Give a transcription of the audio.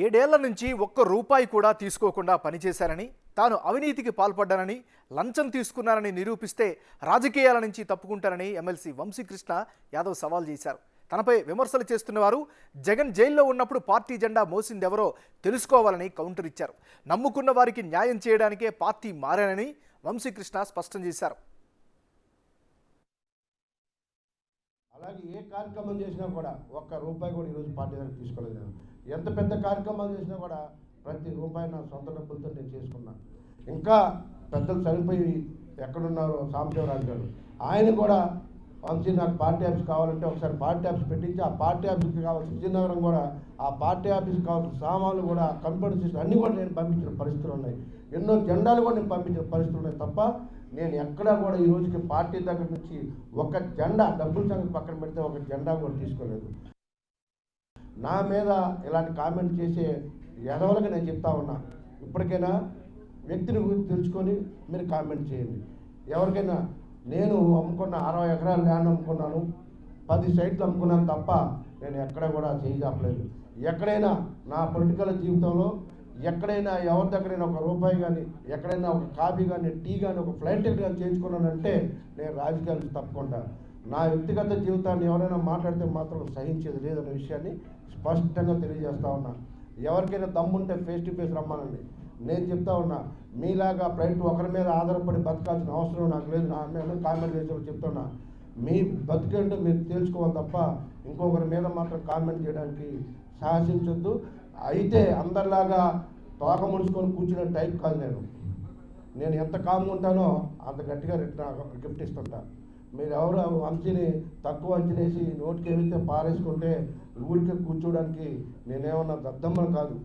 ఏడేళ్ల నుంచి ఒక్క రూపాయి కూడా తీసుకోకుండా పనిచేశారని, తాను అవినీతికి పాల్పడ్డానని, లంచం తీసుకున్నానని నిరూపిస్తే రాజకీయాల నుంచి తప్పుకుంటానని ఎమ్మెల్సీ వంశీకృష్ణ యాదవ్ సవాల్ చేశారు. తనపై విమర్శలు చేస్తున్నవారు జగన్ జైల్లో ఉన్నప్పుడు పార్టీ జెండా మోసిందెవరో తెలుసుకోవాలని కౌంటర్ ఇచ్చారు. నమ్ముకున్న వారికి న్యాయం చేయడానికే పార్టీ మారానని వంశీకృష్ణ స్పష్టం చేశారు. అలాగే ఏ కార్యక్రమం చేసినా కూడా ఒక్క రూపాయి కూడా ఈరోజు పార్టీ దగ్గర తీసుకోలేదు. నేను ఎంత పెద్ద కార్యక్రమాలు చేసినా కూడా ప్రతి రూపాయి నా సొంత డబ్బులతో నేను చేసుకున్నాను. ఇంకా పెద్దలు చనిపోయి ఎక్కడున్నారో సాంబశివరాజు గారు, ఆయన కూడా వంశీ నాకు పార్టీ ఆఫీస్ కావాలంటే ఒకసారి పార్టీ ఆఫీస్ పెట్టించి ఆ పార్టీ ఆఫీస్కి కావాల్సిన విజయనగరం కూడా ఆ పార్టీ ఆఫీస్కి కావాల్సిన సామాన్లు కూడా కంప్యూటర్ సిస్టమ్ అన్నీ కూడా నేను పంపించిన పరిస్థితులు ఉన్నాయి. ఎన్నో జెండాలు కూడా నేను పంపించిన పరిస్థితులు ఉన్నాయి. తప్ప నేను ఎక్కడా కూడా ఈ రోజుకి పార్టీ దగ్గర నుంచి ఒక జెండా డబ్బుల సంగతి పక్కన పెడితే ఒక జెండా కూడా తీసుకోలేదు. నా మీద ఇలాంటి కామెంట్ చేసే ఎదవలకు నేను చెప్తా ఉన్నా, ఇప్పటికైనా వ్యక్తిని గురించి తెలుసుకొని మీరు కామెంట్ చేయండి. ఎవరికైనా నేను అమ్ముకున్న 60 ఎకరాల ల్యాండ్ అమ్ముకున్నాను, 10 సైట్లు అమ్ముకున్నాను తప్ప నేను ఎక్కడ కూడా చేయజాపలేదు. ఎక్కడైనా నా పొలిటికల్ జీవితంలో ఎక్కడైనా ఎవరి దగ్గరైనా ఒక రూపాయి కానీ, ఎక్కడైనా ఒక కాఫీ కానీ, టీ కానీ, ఒక ఫ్లైట్ టికెట్ కానీ చేయించుకున్నానంటే నేను రాజకీయాలకు తప్పుకుంటాను. నా వ్యక్తిగత జీవితాన్ని ఎవరైనా మాట్లాడితే మాత్రం సహించేది లేదనే విషయాన్ని స్పష్టంగా తెలియజేస్తా ఉన్నా. ఎవరికైనా దమ్ముంటే ఫేస్ టు ఫేస్ రమ్మానండి. నేను చెప్తా ఉన్నా, మీలాగా ఫ్లైట్ ఒకరి మీద ఆధారపడి బతకాల్సిన అవసరం నాకు లేదు. నా మీద కామెంట్ చేసేవాళ్ళు చెప్తున్నా, మీ బతికేంటో మీరు తెలుసుకోవాలి తప్ప ఇంకొకరి మీద మాత్రం కామెంట్ చేయడానికి సాహసించొద్దు. అయితే అందరిలాగా తోక ముడుచుకొని కూర్చునే టైప్ కాదు నేను ఎంత కామ్గా ఉంటానో అంత గట్టిగా గిఫ్ట్ ఇస్తుంటా. మీరు ఎవరు వంశీని తక్కువ అంచనేసి నోటికి ఏమైతే పారేసుకుంటే ఊరికే కూర్చోడానికి నేనేమన్నా దద్దమ్మను కాదు.